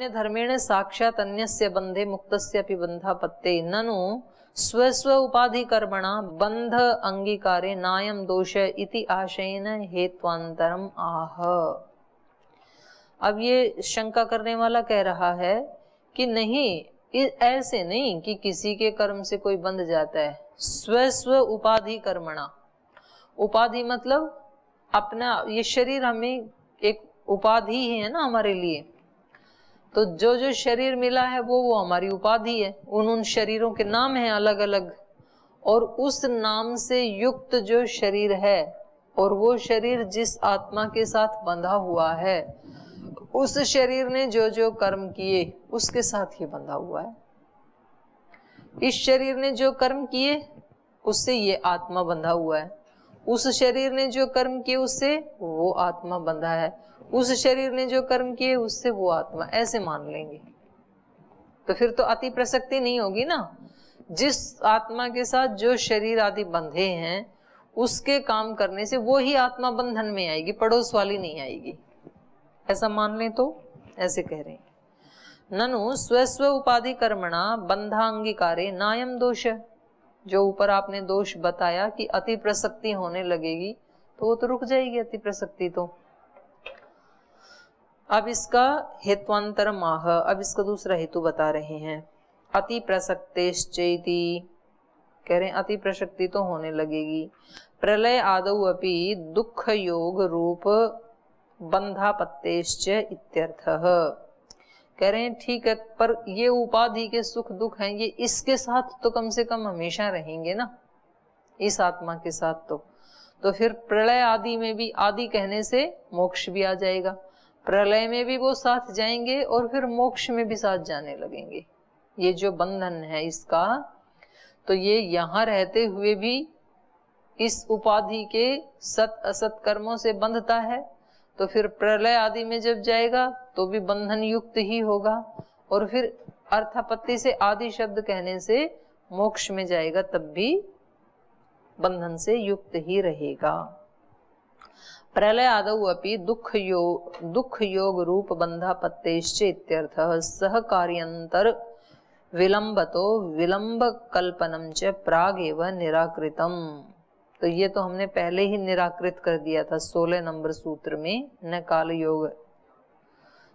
अन्य धर्मेण साक्षात अन्यस्य बंधे मुक्तस्य अपि बंधापत्ते ननु स्वस्व उपाधि कर्मणा बंध अंगीकारे नायम दोष इति आशयेन हेत्वांतरम आह। अब ये शंका करने वाला कह रहा है कि नहीं, ऐसे नहीं कि किसी के कर्म से कोई बंध जाता है। स्वस्व उपाधि कर्मणा, उपाधि मतलब अपना, ये शरीर हमें एक उपाधि ही है ना हमारे लिए, तो जो जो शरीर मिला है वो हमारी उपाधि है। उन शरीरों के नाम हैं अलग अलग, और उस नाम से युक्त जो शरीर है और वो शरीर जिस आत्मा के साथ बंधा हुआ है, उस शरीर ने जो जो कर्म किए उसके साथ ही बंधा हुआ है। इस शरीर ने जो कर्म किए उससे ये आत्मा बंधा हुआ है, उस शरीर ने जो कर्म किए उससे वो आत्मा बंधा है, उस शरीर ने जो कर्म किए उससे वो आत्मा, ऐसे मान लेंगे तो फिर तो अति प्रसक्ति नहीं होगी ना। जिस आत्मा के साथ जो शरीर आदि बंधे हैं उसके काम करने से वो ही आत्मा बंधन में आएगी, पड़ोस वाली नहीं आएगी, ऐसा मान लें तो ऐसे कह रहे हैं। ननु स्वस्व उपाधि कर्मणा बंधांगीकारे नायम दोष, जो ऊपर आपने दोष बताया कि अति प्रसक्ति होने लगेगी तो वो तो रुक जाएगी अति प्रसक्ति तो। अब इसका हेत्वांतर माह, अब इसका दूसरा हेतु बता रहे हैं। अति प्रसक्तेश्चेति, कह रहे हैं अति प्रसक्ति तो होने लगेगी। प्रलय आदौ अपि दुख योग रूप बंधापत्तेश्च इत्यर्थः, कह रहे हैं ठीक है, पर ये उपाधि के सुख दुख हैं, ये इसके साथ तो कम से कम हमेशा रहेंगे ना, इस आत्मा के साथ तो फिर प्रलय आदि में भी, आदि कहने से मोक्ष भी आ जाएगा, प्रलय में भी वो साथ जाएंगे और फिर मोक्ष में भी साथ जाने लगेंगे। ये जो बंधन है इसका, तो ये यहाँ रहते हुए भी इस उपाधि के सत असत कर्मों से बंधता है, तो फिर प्रलय आदि में जब जाएगा तो भी बंधन युक्त ही होगा, और फिर अर्थापत्ति से आदि शब्द कहने से मोक्ष में जाएगा तब भी बंधन से युक्त ही रहेगा। प्रलय आदौ अपि दुख योग रूप बंधापत्तेश्च इत्यर्थः सहकार्यंतर विलंबतो विलंब कल्पनम च प्रागेव निराकृतम। तो ये तो हमने पहले ही निराकृत कर दिया था 16 नंबर सूत्र में, न काल योग,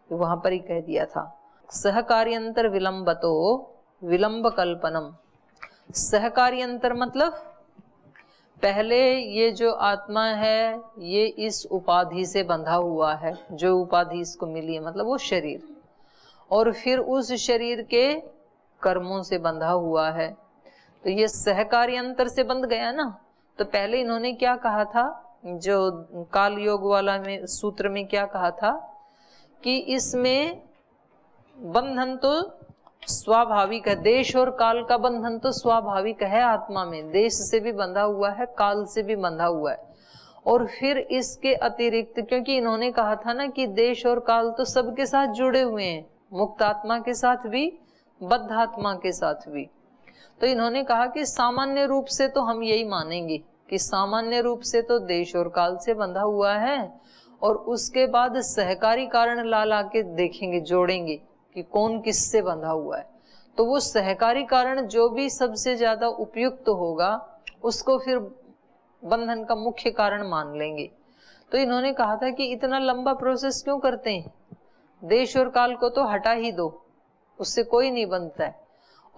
वहां पर ही कह दिया था। सहकार्यंतर विलंबतो विलंब कल्पनम, सहकार्यंतर मतलब पहले ये जो आत्मा है ये इस उपाधि से बंधा हुआ है, जो उपाधि इसको मिली है मतलब वो शरीर, और फिर उस शरीर के कर्मों से बंधा हुआ है, तो ये सहकार्यंतर से बंध गया ना। तो पहले इन्होंने क्या कहा था, जो काल योग वाला में सूत्र में क्या कहा था कि इसमें बंधन तो स्वाभाविक है, देश और काल का बंधन तो स्वाभाविक है आत्मा में, देश से भी बंधा हुआ है, काल से भी बंधा हुआ है, और फिर इसके अतिरिक्त, क्योंकि इन्होंने कहा था ना कि देश और काल तो सबके साथ जुड़े हुए हैं, मुक्त आत्मा के साथ भी बद्ध आत्मा के साथ भी, तो इन्होंने कहा कि सामान्य रूप से तो हम यही मानेंगे कि सामान्य रूप से तो देश और काल से बंधा हुआ है, और उसके बाद सहकारी कारण ला के देखेंगे, जोड़ेंगे कि कौन किससे बंधा हुआ है, तो वो सहकारी कारण जो भी सबसे ज्यादा उपयुक्त होगा उसको फिर बंधन का मुख्य कारण मान लेंगे। तो इन्होंने कहा था कि इतना लंबा प्रोसेस क्यों करते हैं, देश और काल को तो हटा ही दो, उससे कोई नहीं बंधता है,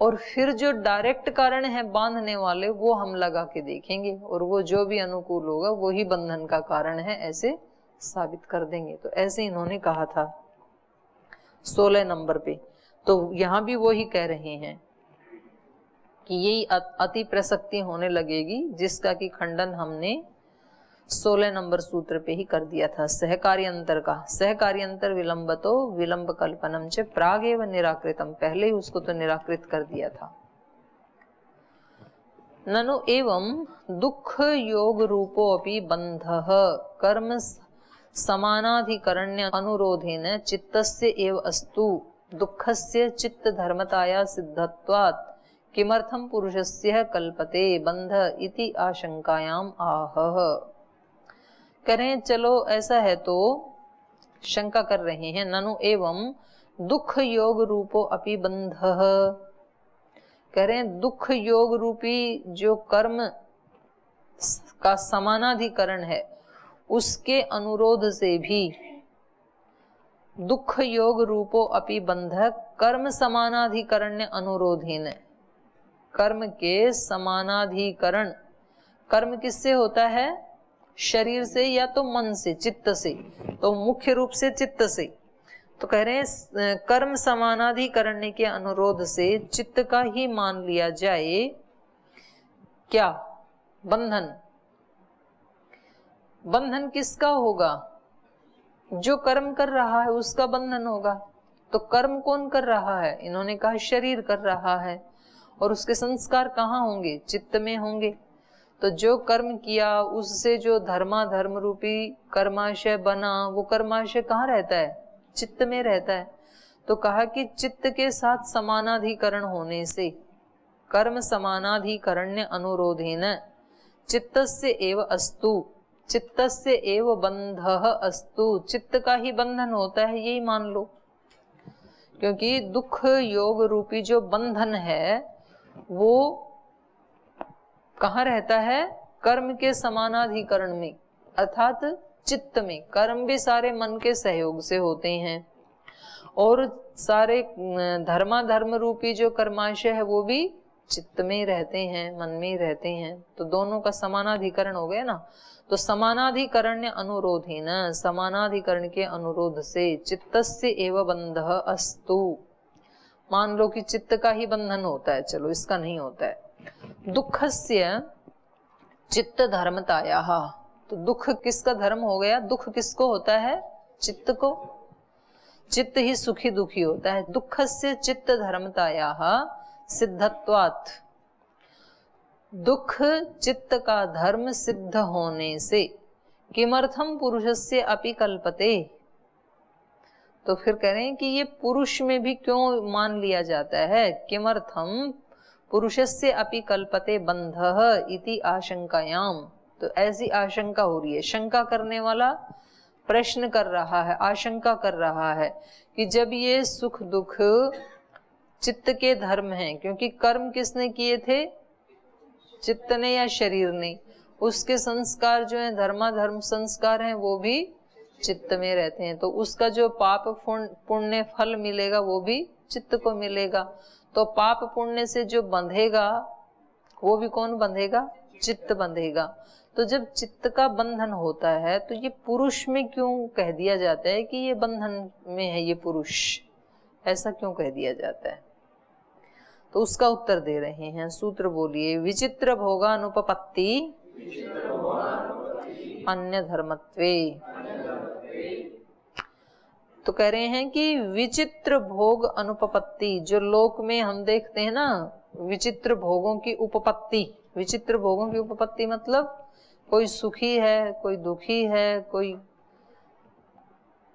और फिर जो डायरेक्ट कारण है बांधने वाले वो हम लगा के देखेंगे, और वो जो भी अनुकूल होगा वो ही बंधन का कारण है, ऐसे साबित कर देंगे। तो ऐसे इन्होंने कहा था 16 नंबर पे। तो यहाँ भी वो ही कह रहे हैं कि यही अति प्रसक्ति होने लगेगी, जिसका कि खंडन हमने 16 नंबर सूत्र पे ही कर दिया था। सहकार्यंतर का, सहकार्यंतर विलंबतो विलंब कल्पनम च प्रागेव निराकृतम, पहले ही उसको तो निराकृत कर दिया था। ननु एवं दुख योग रूपो अपि बंधः कर्म समानाधिकरण्य अनुरोधेन चित्तस्य एव अस्तु दुःखस्य चित्त धर्मताया सिद्धत्वात् किमर्थम पुरुषस्य कल्पते बंध इति आशंकायाम आहः। करें चलो ऐसा है तो शंका कर रहे हैं, ननु एवं दुख योग रूपो अपि बंधः, कह रहे हैं दुख योग रूपी जो कर्म का समानाधिकरण है उसके अनुरोध से भी, दुख योग रूपो अपि बंधक कर्म समानाधिकरण अनुरोधीन, कर्म के समानाधिकरण, कर्म किससे होता है? शरीर से या तो मन से, चित्त से, तो मुख्य रूप से चित्त से। तो कह रहे हैं कर्म समानाधिकरण के अनुरोध से चित्त का ही मान लिया जाए क्या? बंधन। बंधन किसका होगा? जो कर्म कर रहा है उसका बंधन होगा। तो कर्म कौन कर रहा है? इन्होंने कहा शरीर कर रहा है, और उसके संस्कार कहाँ होंगे? चित्त में होंगे। तो जो कर्म किया उससे जो धर्माधर्म रूपी कर्माशय बना, वो कर्माशय कहाँ रहता है? चित्त में रहता है। तो कहा कि चित्त के साथ समानाधिकरण होने से, कर्म समानाधिकरण्य अनुरोधेन चित्तस्य एव अस्तु, चित्तस्य एव बंधः अस्तु, चित्त का ही बंधन होता है, यही मान लो। क्योंकि दुख योग रूपी जो बंधन है वो कहाँ रहता है? कर्म के समानाधिकरण में, अर्थात चित्त में। कर्म भी सारे मन के सहयोग से होते हैं, और सारे धर्माधर्म रूपी जो कर्माशय है वो भी चित्त में रहते हैं, मन में रहते हैं। तो दोनों का समानाधिकरण हो गया ना। तो समानाधिकरण अनुरोधेन, समानाधिकरण के अनुरोध से चित्तस्य एव बंधः अस्तु, मान लो कि चित्त का ही बंधन होता है, चलो इसका नहीं होता है। दुखस्य चित्त धर्मतायाः, तो दुख किसका धर्म हो गया? दुख किसको होता है? चित्त को। चित्त ही सुखी दुखी होता है। दुखस्य चित्त धर्मतायाः सिद्धत्वात्, दुख चित्त का धर्म सिद्ध होने से किमर्थम पुरुषस्य अपि कल्पते, तो फिर कह रहे हैं कि ये पुरुष में भी क्यों मान लिया जाता है? किमर्थम पुरुषस्य अपि कल्पते बंधः इति आशंकायाम, तो ऐसी आशंका हो रही है। शंका करने वाला प्रश्न कर रहा है, आशंका कर रहा है कि जब ये सुख दुख चित्त के धर्म हैं, क्योंकि कर्म किसने किए थे? चित्त ने या शरीर ने। उसके संस्कार जो है धर्माधर्म संस्कार हैं वो भी चित्त में रहते हैं, तो उसका जो पाप पुण्य फल मिलेगा वो भी चित्त को मिलेगा। तो पाप पुण्य से जो बंधेगा वो भी कौन बंधेगा? चित्त बंधेगा। तो जब चित्त का बंधन होता है तो ये पुरुष में क्यों कह दिया जाता है कि ये बंधन में है ये पुरुष, ऐसा क्यों कह दिया जाता है? तो उसका उत्तर दे रहे हैं। सूत्र बोलिए। विचित्र भोगानुपपत्ति अन्य धर्मत्वे, तो कह रहे हैं कि विचित्र भोग अनुपपत्ति, जो लोक में हम देखते हैं ना विचित्र भोगों की उपपत्ति, विचित्र भोगों की उपपत्ति मतलब कोई सुखी है, कोई दुखी है, कोई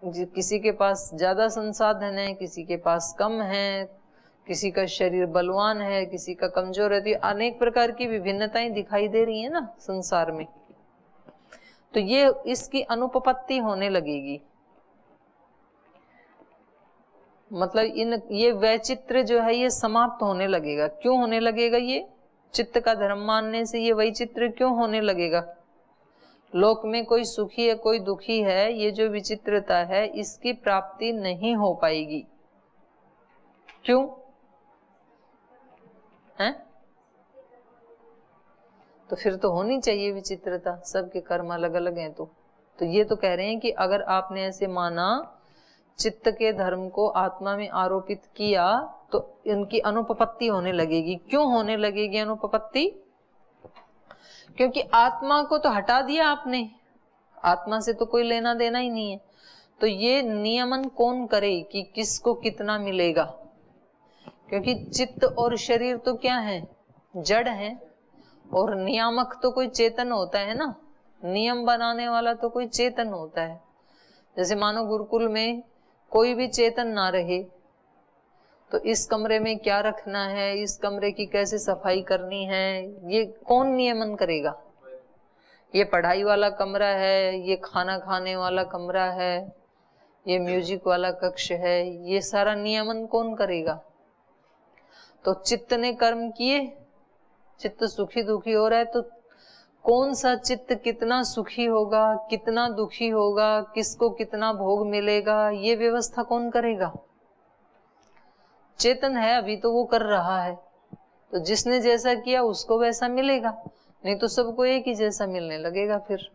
किसी के पास ज्यादा संसाधन है, किसी के पास कम है, किसी का शरीर बलवान है, किसी का कमजोर है। तो अनेक प्रकार की विभिन्नताएं दिखाई दे रही है ना संसार में। तो ये इसकी अनुपपत्ति होने लगेगी, मतलब ये वैचित्र जो है ये समाप्त होने लगेगा। क्यों होने लगेगा? ये चित्त का धर्म मानने से ये वैचित्र क्यों होने लगेगा? लोक में कोई सुखी है कोई दुखी है, ये जो विचित्रता है इसकी प्राप्ति नहीं हो पाएगी। क्यों है? तो फिर तो होनी चाहिए विचित्रता, सबके कर्म अलग अलग हैं। तो ये तो कह रहे हैं कि अगर आपने ऐसे माना, चित्त के धर्म को आत्मा में आरोपित किया, तो इनकी अनुपपत्ति होने लगेगी। क्यों होने लगेगी अनुपपत्ति? क्योंकि आत्मा को तो हटा दिया आपने, आत्मा से तो कोई लेना देना ही नहीं है। तो ये नियमन कौन करे कि किसको कितना मिलेगा? क्योंकि चित्त और शरीर तो क्या है? जड़ है, और नियामक तो कोई चेतन होता है ना, नियम बनाने वाला तो कोई चेतन होता है। जैसे मानो गुरुकुल में कोई भी चेतन ना रहे, तो इस कमरे में क्या रखना है, इस कमरे की कैसे सफाई करनी है, ये कौन नियमन करेगा? ये पढ़ाई वाला कमरा है, ये खाना खाने वाला कमरा है, ये म्यूजिक वाला कक्ष है, ये सारा नियमन कौन करेगा? तो चित्त ने कर्म किए, चित्त सुखी दुखी हो रहा है, तो कौन सा चित्त कितना सुखी होगा, कितना दुखी होगा, किसको कितना भोग मिलेगा, ये व्यवस्था कौन करेगा? चेतन है अभी तो वो कर रहा है, तो जिसने जैसा किया उसको वैसा मिलेगा, नहीं तो सबको एक ही जैसा मिलने लगेगा फिर,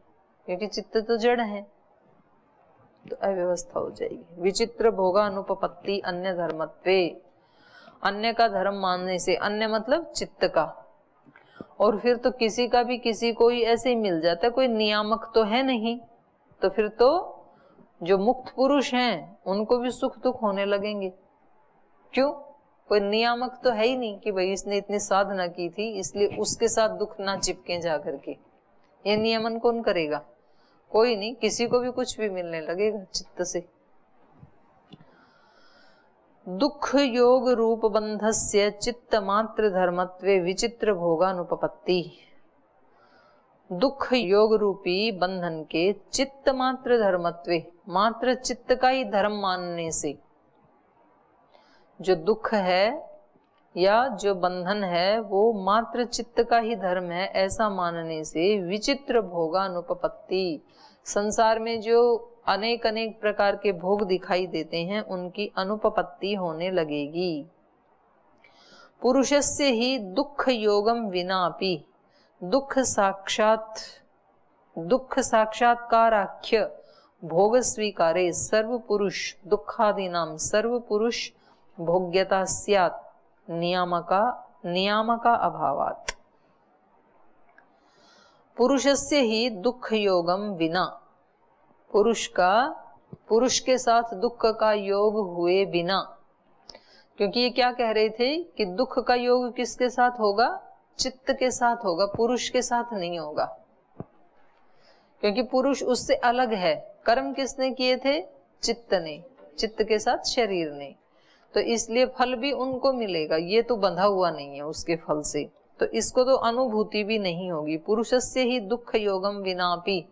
क्योंकि चित्त तो जड़ है। तो अव्यवस्था हो जाएगी। विचित्र भोगा अनुपपत्ति अन्य धर्मत्वे, अन्य का धर्म मानने से, अन्य मतलब चित्त का। और फिर तो किसी का भी किसी को ही ऐसे ही मिल जाता है, कोई नियामक तो है नहीं, तो फिर तो जो मुक्त पुरुष हैं उनको भी सुख दुख होने लगेंगे। क्यों? कोई नियामक तो है ही नहीं कि भाई इसने इतनी साधना की थी इसलिए उसके साथ दुख ना चिपके जा करके। ये नियमन कौन करेगा? कोई नहीं, किसी को भी कुछ भी मिलने लगेगा चित्त से। दुख योग रूप बंधस्य चित्त मात्र धर्मत्वे विचित्र भोगानुपपत्ति। दुख योग रूपी बंधन के चित्त मात्र धर्मत्वे, मात्र चित्त का ही धर्म मानने से, जो दुख है या जो बंधन है वो मात्र चित्त का ही धर्म है, ऐसा मानने से विचित्र भोगानुपपत्ति, संसार में जो अनेक अनेक प्रकार के भोग दिखाई देते हैं उनकी अनुपपत्ति होने लगेगी। पुरुषस्य ही दुख योगम विनापि दुख साक्षात्काराख्य भोग स्वीकारे सर्व पुरुष दुखादीनाम सर्व पुरुष भोग्यता स्यात् नियामका अभावात्। पुरुषस्य ही दुख योगम विना, पुरुष के साथ दुख का योग हुए बिना, क्योंकि ये क्या कह रहे थे कि दुख का योग किसके साथ होगा? चित्त के साथ होगा, पुरुष के साथ नहीं होगा, क्योंकि पुरुष उससे अलग है। कर्म किसने किए थे? चित्त ने, चित्त के साथ शरीर ने, तो इसलिए फल भी उनको मिलेगा, ये तो बंधा हुआ नहीं है उसके फल से, तो इसको तो अनुभूति भी नहीं होगी। पुरुषस्य ही दुख योगम विनापि,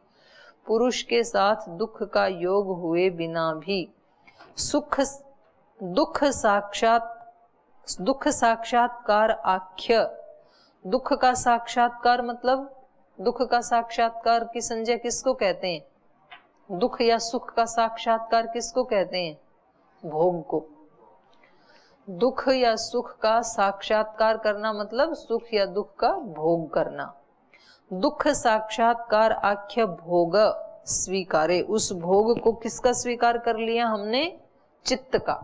पुरुष के साथ दुख का योग हुए बिना भी दुख साक्षात्कार आख्य, दुख का साक्षात्कार मतलब दुख का साक्षात्कार की संज्ञा किसको कहते हैं? दुख या सुख का साक्षात्कार किसको कहते हैं? भोग को। दुख या सुख का साक्षात्कार करना मतलब सुख या दुख का भोग करना। दुख साक्षात्कार आख्य भोग स्वीकारे, उस भोग को किसका स्वीकार कर लिया हमने? चित्त का।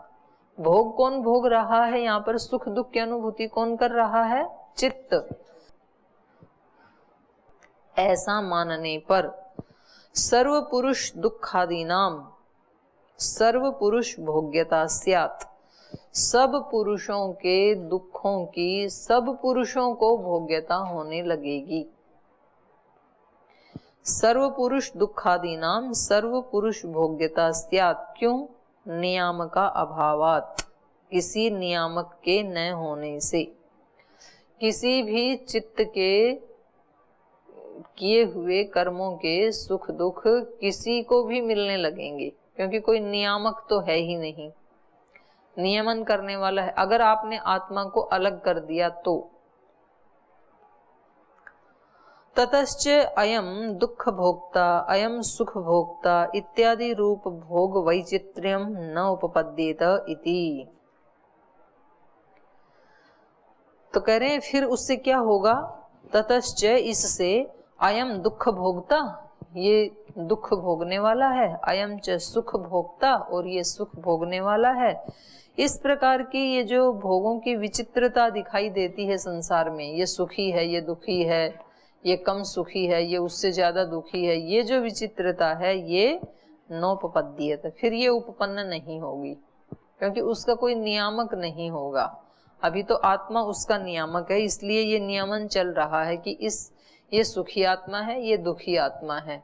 भोग कौन भोग रहा है यहाँ पर? सुख दुख की अनुभूति कौन कर रहा है? चित्त। ऐसा मानने पर सर्व पुरुष दुखादीनाम सर्व पुरुष भोग्यता स्यात्, सब पुरुषों के दुखों की सब पुरुषों को भोग्यता होने लगेगी। सर्व पुरुष दुखादीनाम सर्व पुरुष भोग्यता स्यात्, क्यों? नियामका अभावात्, किसी नियामक के न होने से। किसी भी चित्त के किए हुए कर्मों के सुख दुख किसी को भी मिलने लगेंगे, क्योंकि कोई नियामक तो है ही नहीं, नियमन करने वाला है। अगर आपने आत्मा को अलग कर दिया तो ततश्च अयम दुख भोक्ता अयम सुख भोक्ता इत्यादि रूप भोग वैचित्र्यम न उपपद्येत इति। तो कह रहे हैं फिर उससे क्या होगा? ततश्च, इससे, अयम दुख भोक्ता, ये दुख भोगने वाला है, अयम च सुख भोक्ता, और ये सुख भोगने वाला है। इस प्रकार की ये जो भोगों की विचित्रता दिखाई देती है संसार में, ये सुखी है, ये दुखी है, ये कम सुखी है, ये उससे ज्यादा दुखी है, ये जो विचित्रता है ये नोपपद्येत, फिर ये उपपन्न नहीं होगी, क्योंकि उसका कोई नियामक नहीं होगा। अभी तो आत्मा उसका नियामक है, इसलिए ये नियमन चल रहा है कि ये सुखी आत्मा है, ये दुखी आत्मा है,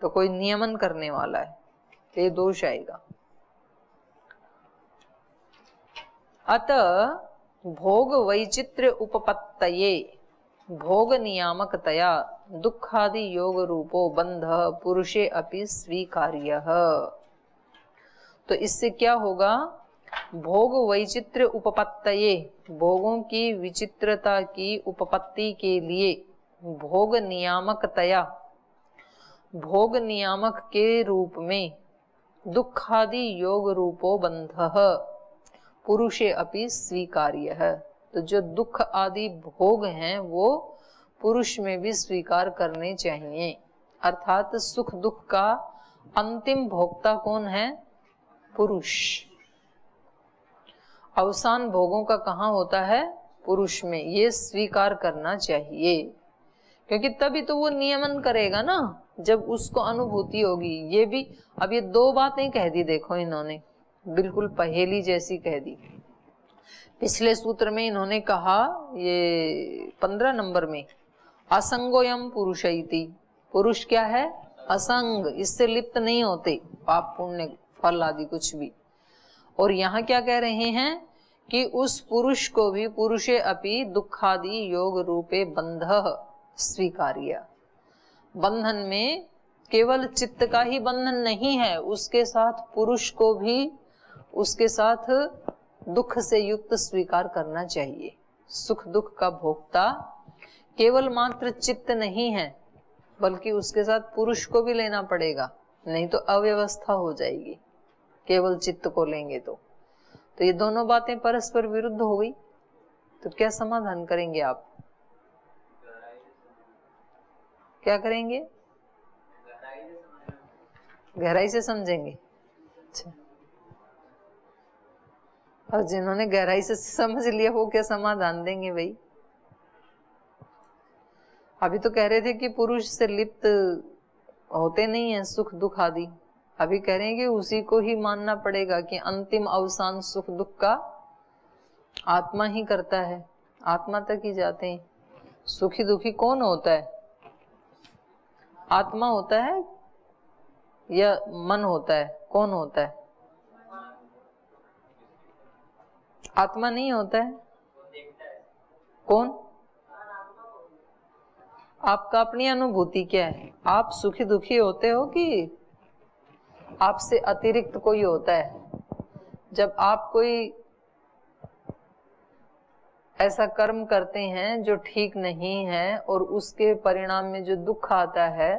तो कोई नियमन करने वाला है, तो ये दोष आएगा। अतः भोग वैचित्र्य उपपत्तये भोग नियामकतया दुखादि योग रूपो बंध पुरुषे अपि स्वीकार्यः। तो इससे क्या होगा, भोग वैचित्र्य उपपत्तये, भोगों की विचित्रता की उपपत्ति के लिए भोग नियामकतया, भोग नियामक के रूप में दुखादि योग रूपो बंधः पुरुषे अपि स्वीकार्य है। तो जो दुख आदि भोग हैं वो पुरुष में भी स्वीकार करने चाहिए। अर्थात सुख दुख का अंतिम भोक्ता कौन है, पुरुष। अवसान भोगों का कहाँ होता है, पुरुष में। ये स्वीकार करना चाहिए, क्योंकि तभी तो वो नियमन करेगा ना, जब उसको अनुभूति होगी। ये भी अब ये दो बातें कह दी देखो इन्होंने, बिल्कुल पहेली जैसी कह दी। पिछले सूत्र में इन्होंने कहा, ये 15 नंबर में, असंगोयम पुरुषैति, पुरुष क्या है, असंग, इससे लिप्त नहीं होते पाप पुण्य फल आदि कुछ भी। और यहाँ क्या कह रहे हैं कि उस पुरुष को भी पुरुषे अपि दुखादि योग रूपे बंधः स्वीकार्य। बंधन में केवल चित्त का ही बंधन नहीं है, उसके साथ पुरुष को भी उसके साथ दुख से युक्त स्वीकार करना चाहिए। सुख दुख का भोक्ता केवल मात्र चित्त नहीं है, बल्कि उसके साथ पुरुष को भी लेना पड़ेगा, नहीं तो अव्यवस्था हो जाएगी केवल चित्त को लेंगे तो ये दोनों बातें परस्पर विरुद्ध हो गई। तो क्या समाधान करेंगे आप, क्या करेंगे, गहराई से समझेंगे। अच्छा, और जिन्होंने गहराई से समझ लिया वो क्या समाधान देंगे भाई। अभी तो कह रहे थे कि पुरुष से लिप्त होते नहीं है सुख दुख आदि, अभी कह रहे हैं कि उसी को ही मानना पड़ेगा कि अंतिम अवसान सुख दुख का आत्मा ही करता है, आत्मा तक ही जाते हैं। सुखी दुखी कौन होता है, आत्मा होता है या मन होता है, कौन होता है, आत्मा नहीं होता है, कौन, आपका अपनी अनुभूति क्या है, आप सुखी दुखी होते हो कि आपसे अतिरिक्त कोई होता है। जब आप कोई ऐसा कर्म करते हैं जो ठीक नहीं है और उसके परिणाम में जो दुख आता है,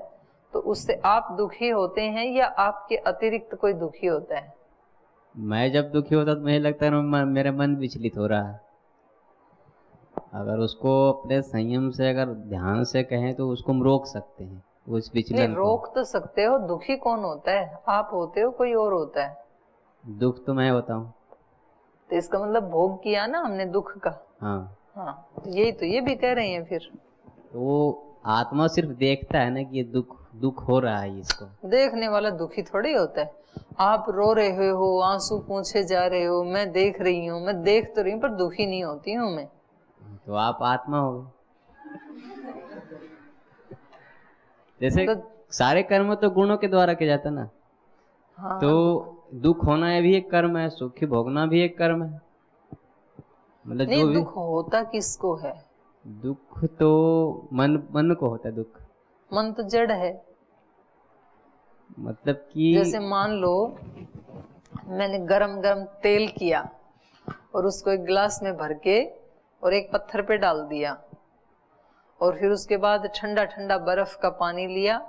तो उससे आप दुखी होते हैं या आपके अतिरिक्त कोई दुखी होता है। मैं जब दुखी होता तो मुझे लगता है मेरा मन विचलित हो रहा है। अगर उसको अपने संयम से अगर ध्यान से कहें तो उसको हम रोक सकते हैं, उस विचलन को। रोक तो सकते हो, दुखी कौन होता है, आप होते हो कोई और होता है। दुख तो मैं होता हूँ। तो इसका मतलब भोग किया ना हमने दुख का। हाँ हाँ, यही तो ये भी कह रहे हैं। फिर तो वो आत्मा सिर्फ देखता है ना कि ये दुख हो रहा है, इसको देखने वाला दुखी थोड़ी होता है। आप रो रहे हो, आंसू पूछे जा रहे हो, मैं देख रही हूँ, मैं देख तो रही हूँ पर दुखी नहीं होती हूँ मैं। तो आप आत्मा हो गए। जैसे तो सारे कर्म तो गुणों के द्वारा किया जाता ना। हाँ, तो दुख होना भी एक कर्म है, सुखी भोगना भी एक कर्म है। मतलब नहीं, दुख होता किसको है, दुख तो मन को होता है। दुख मन तो जड़ है। मतलब कि जैसे मान लो मैंने गरम गरम तेल किया और उसको एक गिलास में भर के और एक पत्थर पे डाल दिया, और फिर उसके बाद ठंडा ठंडा बर्फ का पानी लिया,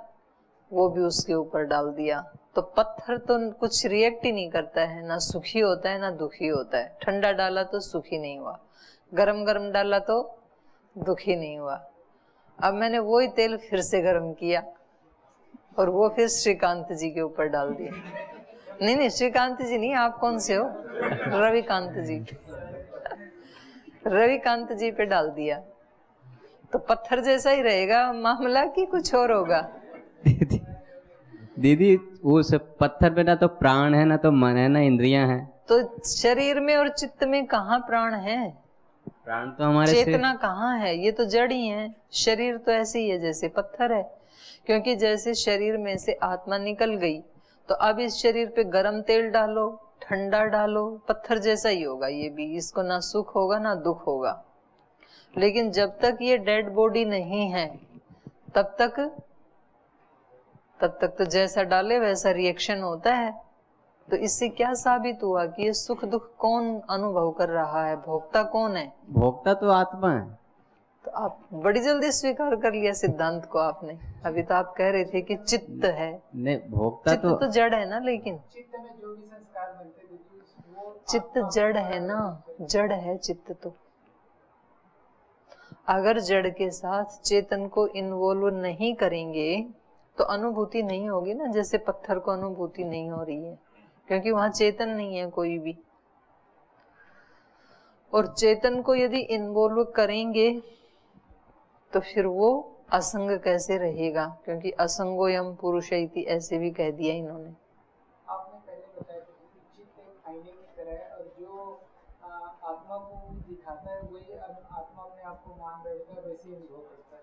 वो भी उसके ऊपर डाल दिया, तो पत्थर तो कुछ रिएक्ट ही नहीं करता है, ना सुखी होता है ना दुखी होता है। ठंडा डाला तो सुखी नहीं हुआ, गरम गरम डाला तो दुखी नहीं हुआ। अब मैंने वही तेल फिर से गरम किया और वो फिर श्रीकांत जी के ऊपर डाल दिया। नहीं, श्रीकांत जी नहीं, आप कौन से हो, रविकांत जी। रविकांत जी पे डाल दिया तो पत्थर जैसा ही रहेगा मामला कि कुछ और होगा। दीदी उस पत्थर पे ना तो प्राण है, ना तो मन है, ना इंद्रियां हैं। तो शरीर में और चित्त में कहाँ प्राण है, प्राण तो हमारे चेतना कहाँ है, ये तो जड़ ही है। शरीर तो ऐसे ही है जैसे पत्थर है, क्योंकि जैसे शरीर में से आत्मा निकल गई तो अब इस शरीर पे गरम तेल डालो, ठंडा डालो, पत्थर जैसा ही होगा ये भी, इसको ना सुख होगा ना दुख होगा। लेकिन जब तक ये डेड बॉडी नहीं है तब तक तो जैसा डाले वैसा रिएक्शन होता है। तो इससे क्या साबित हुआ कि ये सुख दुख कौन अनुभव कर रहा है, भोक्ता कौन है? भोक्ता तो आत्मा है। तो आप बड़ी जल्दी स्वीकार कर लिया सिद्धांत को आपने। अभी तो आप कह रहे थे कि चित्त है। नहीं, भोक्ता चित्त तो जड़ है ना, लेकिन चित्त में जो भी संस्कार बनते थे वो चित्त जड़ है ना, जड़ है चित्त। तो अगर जड़ के साथ चेतन को इन्वॉल्व नहीं करेंगे तो अनुभूति नहीं होगी ना। जैसे पत्थर को अनुभूति नहीं हो रही है क्योंकि वहां चेतन नहीं है कोई भी। और चेतन को यदि इन्वॉल्व करेंगे तो फिर वो असंग कैसे रहेगा? क्योंकि असंगोयम पुरुष इति ऐसे भी कह दिया इन्होंने। आपने पहले बताया था कि चित्त एक आईने की तरह है और जो आत्मा को दिखाता है वही आत्मा अपने आप को मान बैठता है, वैसे अनुभव करता है।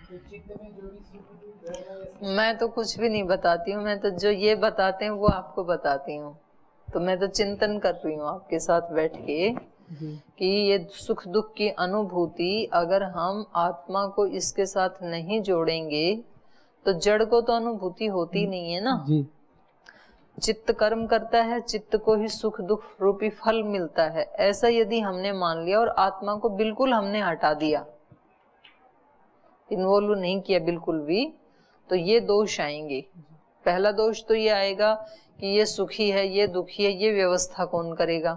तो चित्त में जो भी सुख दुख है, मैं तो कुछ भी नहीं बताती हूँ, मैं तो जो ये बताते हैं वो आपको बताती हूँ। तो मैं तो चिंतन कर रही हूँ आपके साथ बैठ के कि ये सुख दुख की अनुभूति अगर हम आत्मा को इसके साथ नहीं जोड़ेंगे तो जड़ को तो अनुभूति होती नहीं है ना जी। चित्त कर्म करता है, चित्त को ही सुख दुख रूपी फल मिलता है। ऐसा यदि हमने मान लिया और आत्मा को बिल्कुल हमने हटा दिया, इन्वॉल्व नहीं किया बिल्कुल भी, तो ये दोष आएंगे। पहला दोष तो ये आएगा कि ये सुखी है, ये दुखी है, ये व्यवस्था कौन करेगा?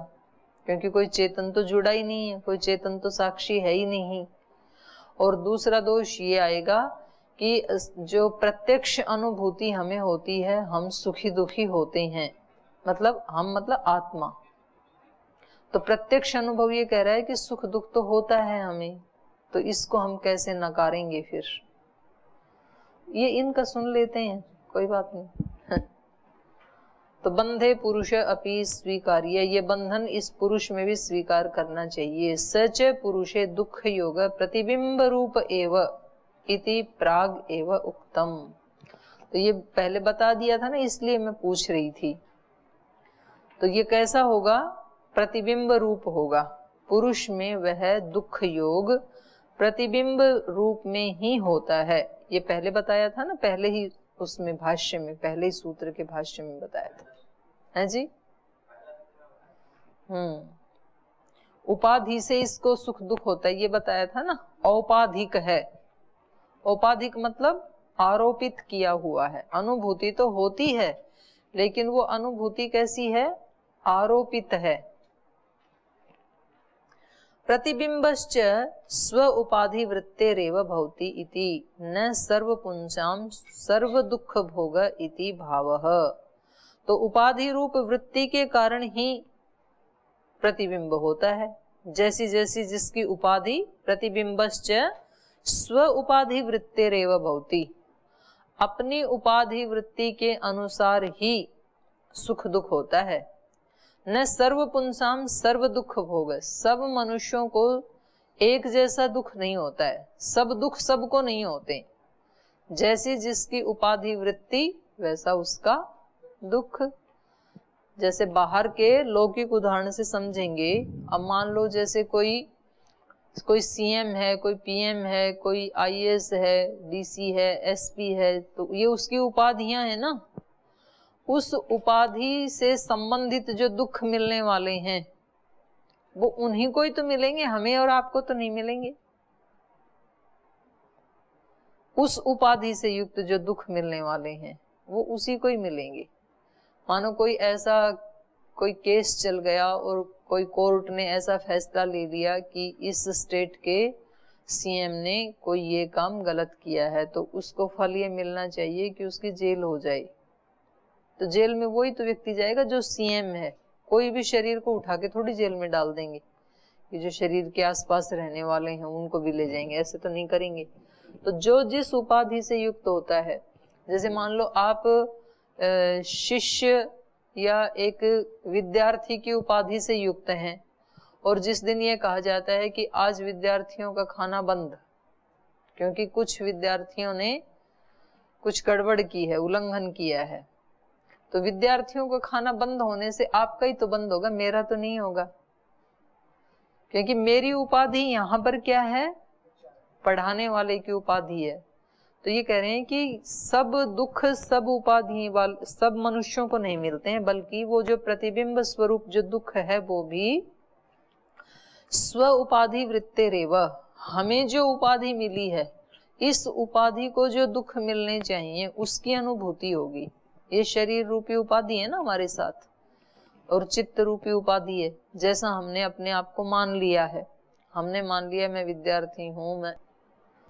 क्योंकि कोई चेतन तो जुड़ा ही नहीं है, कोई चेतन तो साक्षी है ही नहीं। और दूसरा दोष ये आएगा कि जो प्रत्यक्ष अनुभूति हमें होती है, हम सुखी दुखी होते हैं, मतलब आत्मा। तो प्रत्यक्ष अनुभव ये कह रहा है कि सुख दुख तो होता है हमें, तो इसको हम कैसे नकारेंगे? फिर ये इनका सुन लेते हैं, कोई बात नहीं। तो बंधे पुरुष अपि स्वीकार्य, ये बंधन इस पुरुष में भी स्वीकार करना चाहिए। सच पुरुषे दुख योग प्रतिबिंब रूप एव इति प्राग एव उक्तम। तो ये पहले बता दिया था ना, इसलिए मैं पूछ रही थी। तो ये कैसा होगा? प्रतिबिंब रूप होगा। पुरुष में वह दुख योग प्रतिबिंब रूप में ही होता है। ये पहले बताया था ना, पहले ही उसमें भाष्य में, पहले ही सूत्र के भाष्य में बताया था, है जी। उपाधि से इसको सुख दुख होता है, ये बताया था ना। औपाधिक है, औपाधिक मतलब आरोपित किया हुआ है। अनुभूति तो होती है, लेकिन वो अनुभूति कैसी है? आरोपित है। प्रतिबिंबश्च स्व उपाधि वृत्तेरेव भवति इति न सर्व पुंसाम सर्व दुख भोग इति भावः। तो उपाधि रूप वृत्ति के कारण ही प्रतिबिंब होता है। जैसी जैसी जिसकी उपाधि, प्रतिबिंबश्च स्व उपाधि वृत्तेरेव भवति, अपनी उपाधि वृत्ति के अनुसार ही सुख दुख होता है। न सर्व पुंसाम सर्व दुख भोग, सब मनुष्यों को एक जैसा दुख नहीं होता है, सब दुख सबको नहीं होते। जैसी जिसकी उपाधि वृत्ति वैसा उसका दुख। जैसे बाहर के लौकिक उदाहरण से समझेंगे। अब मान लो जैसे कोई सीएम है, कोई पीएम है, कोई आईएएस है, डीसी है, एसपी है, तो ये उसकी उपाधियां हैं ना। उस उपाधि से संबंधित जो दुख मिलने वाले हैं वो उन्हीं को ही तो मिलेंगे, हमें और आपको तो नहीं मिलेंगे। उस उपाधि से युक्त जो दुख मिलने वाले हैं वो उसी को ही मिलेंगे। मानो कोई केस चल गया और कोई कोर्ट ने ऐसा फैसला ले लिया कि इस स्टेट के सीएम ने कोई ये काम गलत किया है, तो उसको फल ये मिलना चाहिए कि उसकी जेल हो जाए। तो जेल में वही तो व्यक्ति जाएगा जो सीएम है। कोई भी शरीर को उठा के थोड़ी जेल में डाल देंगे कि जो शरीर के आसपास रहने वाले हैं उनको भी ले जाएंगे, ऐसे तो नहीं करेंगे। तो जो जिस उपाधि से युक्त होता है, जैसे मान लो आप शिष्य या एक विद्यार्थी की उपाधि से युक्त हैं और जिस दिन ये कहा जाता है कि आज विद्यार्थियों का खाना बंद, क्योंकि कुछ विद्यार्थियों ने कुछ गड़बड़ की है, उल्लंघन किया है, तो विद्यार्थियों का खाना बंद होने से आपका ही तो बंद होगा, मेरा तो नहीं होगा। क्योंकि मेरी उपाधि यहाँ पर क्या है? पढ़ाने वाले की उपाधि है। तो ये कह रहे हैं कि सब दुख सब उपाधि वाले सब मनुष्यों को नहीं मिलते हैं, बल्कि वो जो प्रतिबिंब स्वरूप जो दुख है वो भी स्व उपाधि वृत्तेरेव, हमें जो उपाधि मिली है इस उपाधि को जो दुख मिलने चाहिए उसकी अनुभूति होगी। ये शरीर रूपी उपाधि है ना हमारे साथ, और चित्त रूपी उपाधि है। जैसा हमने अपने आप को मान लिया है, हमने मान लिया मैं विद्यार्थी हूँ, मैं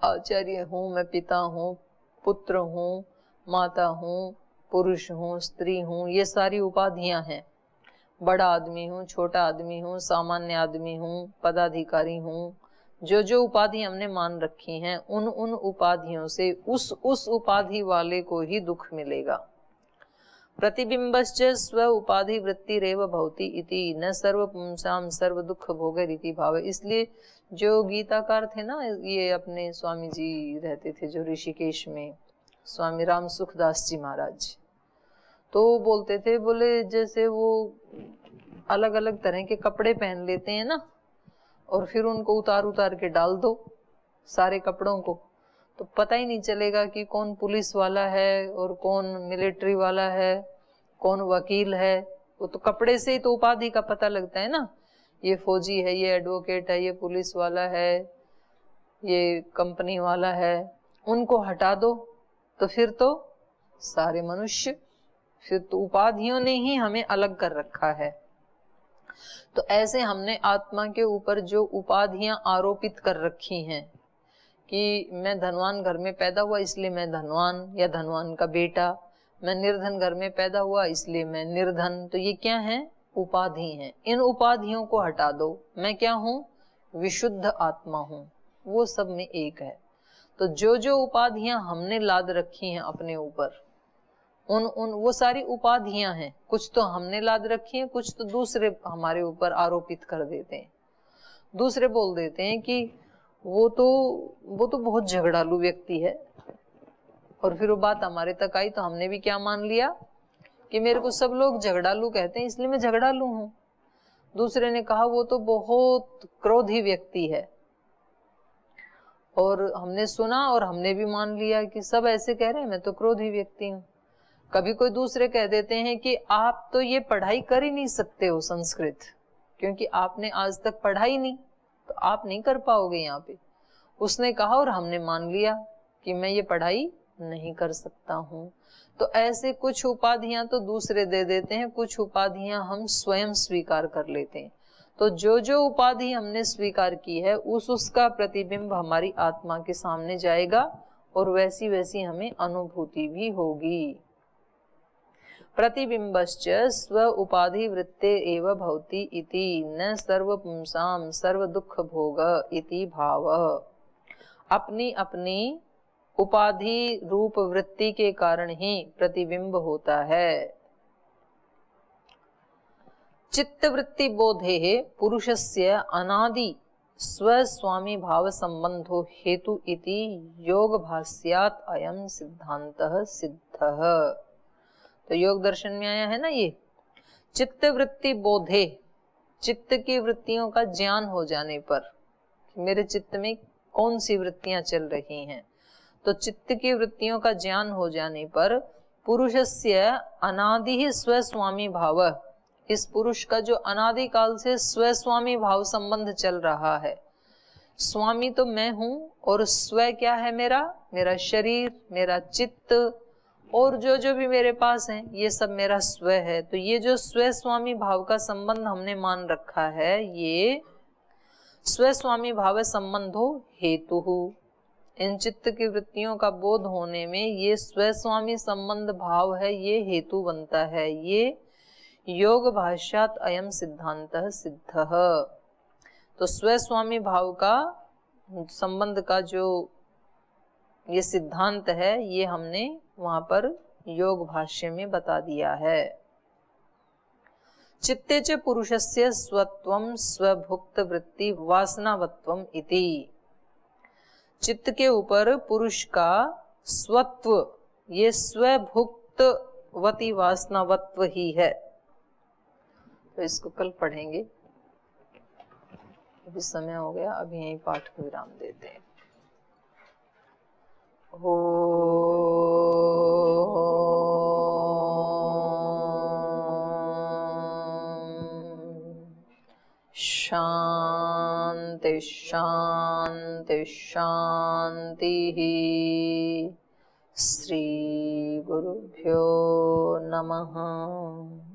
आचार्य हूँ, मैं पिता हूँ, पुत्र हूँ, माता हूँ, पुरुष हूँ, स्त्री हूँ, ये सारी उपाधियां हैं। बड़ा आदमी हूँ, छोटा आदमी हूँ, सामान्य आदमी हूँ, पदाधिकारी हूँ, जो जो उपाधि हमने मान रखी हैं उन उन उपाधियों से उस उपाधि वाले को ही दुख मिलेगा। प्रतिबिंबश्च स्व उपाधि वृत्तिरेव भवति इति न सर्व पुंसाम सर्व दुख भोगरिति भाव। इसलिए जो गीताकार थे ना, ये अपने स्वामी जी रहते थे जो ऋषिकेश में, स्वामी राम सुखदास जी महाराज, तो बोलते थे, बोले जैसे वो अलग अलग तरह के कपड़े पहन लेते हैं ना, और फिर उनको उतार उतार के डाल दो सारे कपड़ों को, तो पता ही नहीं चलेगा कि कौन पुलिस वाला है और कौन मिलिट्री वाला है, कौन वकील है। वो तो कपड़े से ही तो उपाधि का पता लगता है ना, ये फौजी है, ये एडवोकेट है, ये पुलिस वाला है, ये कंपनी वाला है। उनको हटा दो तो फिर तो सारे मनुष्य, फिर तो उपाधियों ने ही हमें अलग कर रखा है। तो ऐसे हमने आत्मा के ऊपर जो उपाधियां आरोपित कर रखी हैं कि मैं धनवान घर में पैदा हुआ इसलिए मैं धनवान, या धनवान का बेटा, मैं निर्धन घर में पैदा हुआ इसलिए मैं निर्धन, तो ये क्या है? उपाधि हैं। इन उपाधियों को हटा दो। मैं क्या हूँ? विशुद्ध आत्मा हूँ, वो सब में एक है। तो जो जो उपाधियां हमने लाद रखी हैं अपने ऊपर, उन वो सारी उपाधियां हैं। कुछ तो हमने लाद रखी हैं, कुछ तो दूसरे हमारे ऊपर आरोपित कर देते हैं। दूसरे बोल देते हैं कि वो तो बहुत झगड़ालू व्यक्ति है, और फिर वो बात हमारे तक आई तो हमने भी क्या मान लिया कि मेरे को सब लोग झगड़ालू कहते हैं इसलिए मैं झगड़ालू हूं। दूसरे ने कहा वो तो बहुत क्रोधी व्यक्ति है, और हमने सुना और हमने भी मान लिया कि सब ऐसे कह रहे हैं, मैं तो क्रोधी व्यक्ति हूँ। कभी कोई दूसरे कह देते हैं कि आप तो ये पढ़ाई कर ही नहीं सकते हो संस्कृत, क्योंकि आपने आज तक पढ़ाई नहीं, तो आप नहीं कर पाओगे यहाँ पे। उसने कहा और हमने मान लिया कि मैं ये पढ़ाई नहीं कर सकता हूँ। तो ऐसे कुछ उपाधियां तो दूसरे दे देते हैं, कुछ उपाधियां हम स्वयं स्वीकार कर लेते हैं। तो जो जो उपाधि हमने स्वीकार की है उसका प्रतिबिंब हमारी आत्मा के सामने जाएगा, और वैसी वैसी हमें अनुभूति भी होगी। प्रतिबिंबश्च स्व उपाधि वृत्ते एव भवति इति न सर्व पुंसाम सर्व दुख भोग इति भाव। अपनी अपनी उपाधि रूप वृत्ति के कारण ही प्रतिबिंब होता है। चित्तवृत्ति बोधे पुरुषस्य अनादि स्वस्वामी भाव संबंधो हेतु इति योग भाष्यात् अयं सिद्धांतः सिद्धः। तो योग दर्शन में आया है ना ये चित्त वृत्ति बोधे, चित्त की वृत्तियों का ज्ञान हो जाने पर, मेरे चित्त में कौन सी वृत्तियां चल रही हैं, तो चित्त की वृत्तियों का ज्ञान हो जाने पर पुरुषस्य अनादि ही स्वस्वामी भाव, इस पुरुष का जो अनादि काल से स्वस्वामी भाव संबंध चल रहा है। स्वामी तो मैं हूं, और स्व क्या है? मेरा शरीर, मेरा चित्त, और जो जो भी मेरे पास है ये सब मेरा स्व है। तो ये जो स्व स्वामी भाव का संबंध हमने मान रखा है, ये स्व स्वामी भाव संबंधो हेतु, इन चित्त की वृत्तियों का बोध होने में ये स्व स्वामी संबंध भाव है, ये हेतु बनता है। ये योग भाष्यात् अयं सिद्धांतः सिद्धः। तो स्व स्वामी भाव का संबंध का जो ये सिद्धांत है, ये हमने वहां पर योग भाष्य में बता दिया है। चित्ते च पुरुषस्य स्वत्वं स्वभुक्त वृत्ति वासनावत्वम इति। चित्त के ऊपर पुरुष का स्वत्व, ये स्वभुक्तवती वासनावत्व ही है। तो इसको कल पढ़ेंगे, अभी समय हो गया, अभी यहीं पाठ को विराम देते हैं। शांति शांति शांति। श्री गुरुभ्यो नमः।